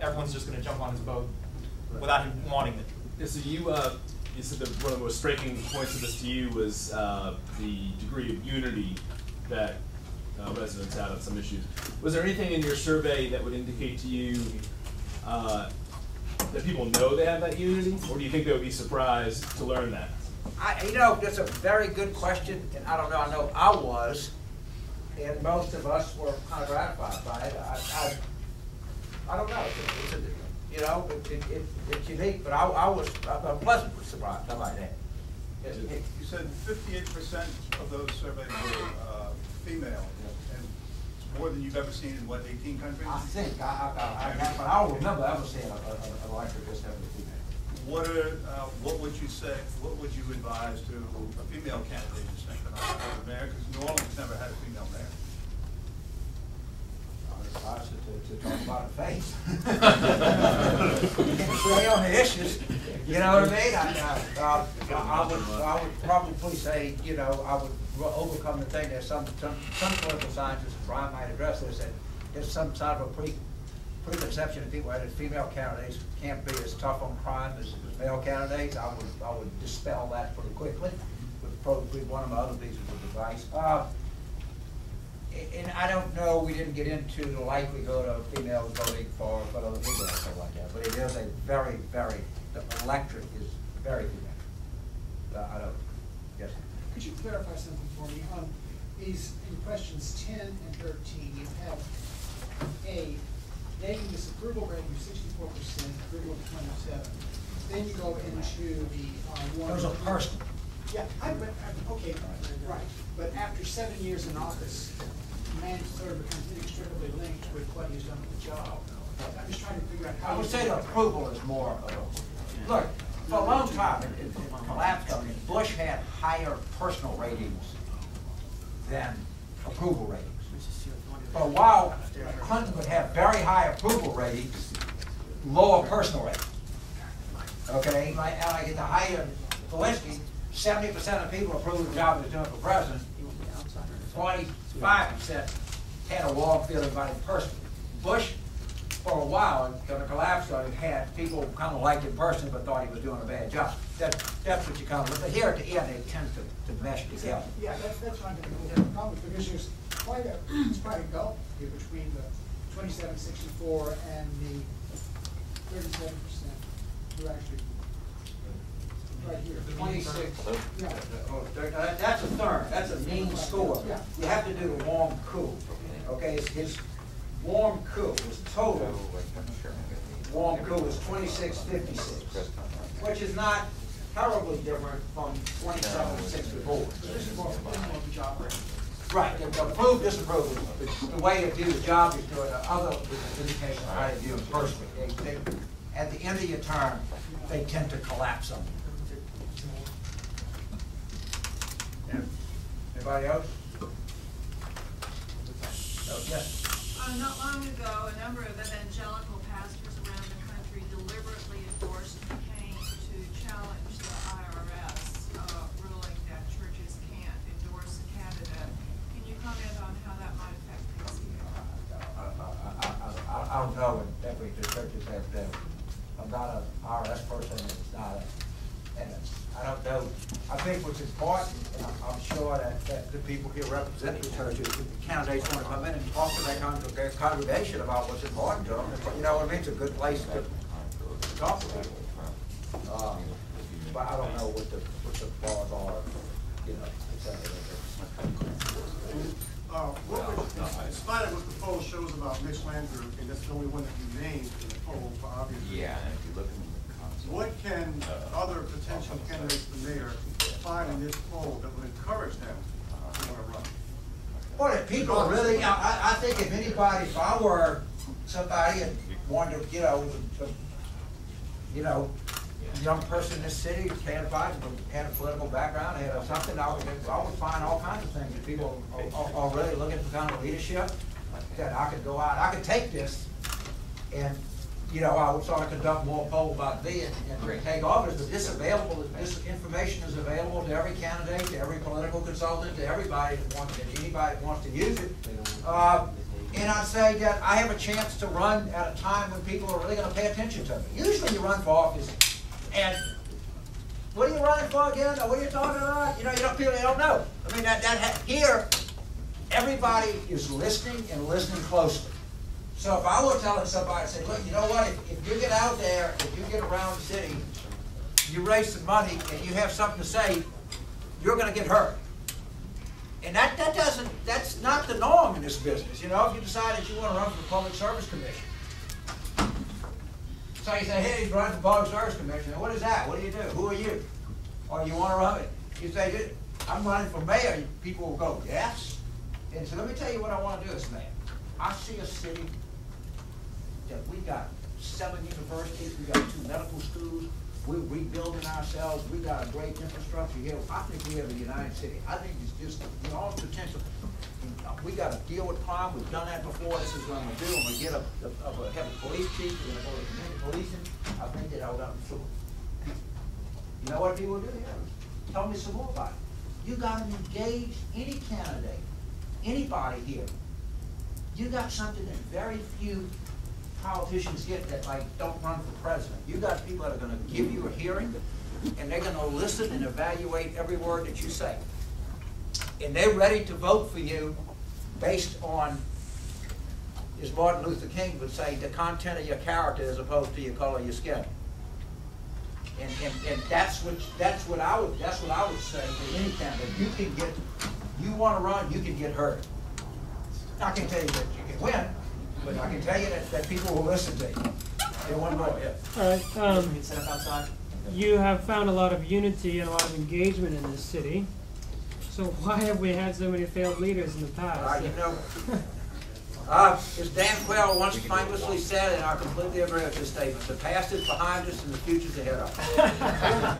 everyone's just going to jump on his boat without him wanting it. Yeah, so you said that one of the most striking points of this to you was the degree of unity that residents had on some issues. Was there anything in your survey that would indicate to you that people know they have that unity, or do you think they would be surprised to learn that? You know, that's a very good question, and I don't know. I know I was, and most of us were kind of gratified by it. I don't know. You know, it's unique, but I'm pleasantly surprised. How about that? You said 58% of those surveyed were female, and it's more than you've ever seen in, what, 18 countries? I think. I don't remember ever seeing an electric just having a female. What would you say, what would you advise to a female candidate who's thinking about the mayor? Because New Orleans never had a female mayor. I was to talk about her face. Stay on the issues. You know what I mean? I would probably say, you know, I would overcome the thing. There's some political scientists, Brian might address this, that there's some sort of a preconception of people that female candidates can't be as tough on crime as male candidates. I would dispel that pretty quickly. Would probably be one of my other pieces of advice. And I don't know, we didn't get into the likelihood of females voting for other people or something like that, but it is a very, the electorate is very female. I don't, yes. Could you clarify something for me? These, in questions 10 and 13, you have A, negative disapproval rating of 64%, approval of 27. Then you go into the one. Those are personal. Yeah, okay, right. But after 7 years in office, man sort of becomes inextricably linked with what he's done with the job. I'm just trying to figure out how. I would say the approval is more. Look, for a long time, in collapse government, Bush had higher personal ratings than approval ratings. For a while, Clinton would have very high approval ratings, lower personal ratings. Okay, like at the height of Zelensky, 70% of people approved of the job he was doing for president. 45% had a warm feeling about him personally. Bush, for a while, in the collapse of it, had people kind of liked him personally but thought he was doing a bad job. That's what you come with. But here at the end, they tend to mesh together. Yeah, that's what I'm going to problem because there's quite a gulf here between the 2764 and the 37% who actually. Right here. 26. Yeah. That's a third. That's a mean score. Yeah. You have to do the warm coup. Okay, his warm coup, his total warm coup is 2656, which is not terribly different from 2764. This is more of a job rating. Right. The approve, disapprove, the way to do the job is doing the other indication of how to do it personally. At the end of your term, they tend to collapse on you. Anybody else? Oh, yes. Not long ago, a number of evangelical pastors around the country deliberately endorsed a campaign to challenge the IRS ruling that churches can't endorse a candidate. Can you comment on how that might affect things here? I don't know if definitely the churches have them. I'm not an IRS person, and it's not I don't know. I think what's important, and I'm sure that the people here represent the churches, if the candidates want to come in and talk to their congregation about what's important to them, you know what I mean? It's a good place to talk to people. But I don't know what the laws are, you know, etc. In spite of what the poll shows about Mitch Landrieu, and that's the only one that you named in the poll for obvious reasons. Yeah, and if you look at the console. What can other potential candidates for mayor find in this poll that would encourage them to want to run? Well, if people really, I think if anybody, if I were somebody and wanted to, young person in this city, had a political background, had something, I would find all kinds of things. If people are really looking for kind of leadership, that I could go out, I could take this and, I would sort of conduct more poll about me and take office, but this information is available to every candidate, to every political consultant, to everybody that wants, anybody that wants to use it. and I'd say that I have a chance to run at a time when people are really going to pay attention to me. Usually you run for office, and what are you running for again? Or what are you talking about? You know, people don't know. I mean, here, everybody is listening and listening closely. So if I were telling somebody, say, look, you know what, if you get out there, if you get around the city, you raise some money and you have something to say, you're going to get hurt. And that's not the norm in this business. You know, if you decide that you want to run for the Public Service Commission. So you say, hey, he's running for the Public Service Commission. What is that? What do you do? Who are you? Or you want to run it? You say, I'm running for mayor. People will go, yes? And so let me tell you what I want to do as mayor. I see a city that we got 7 universities, we got 2 medical schools, we're rebuilding ourselves, we got a great infrastructure here. I think we have a united city. I think it's just, you know, all the potential. We got to deal with crime. We've done that before. This is what I'm going to do. I'm going to have a police chief. We're going to go to community policing. I think that I'll done before. You know what people do here? Tell me some more about it. You got to engage any candidate, anybody here. You got something that very few politicians get that like don't run for president. You got people that are going to give you a hearing, and they're going to listen and evaluate every word that you say. And they're ready to vote for you based on, as Martin Luther King would say, the content of your character as opposed to your color of your skin. And that's what I would say to any candidate. You want to run, you can get hurt. I can tell you that you can win, but I can tell you that people will listen to you. They want to go, yeah. All right. You have found a lot of unity and a lot of engagement in this city. So why have we had so many failed leaders in the past? You know, as Dan Quayle once famously said, and I completely agree with this statement, the past is behind us and the future's ahead of us.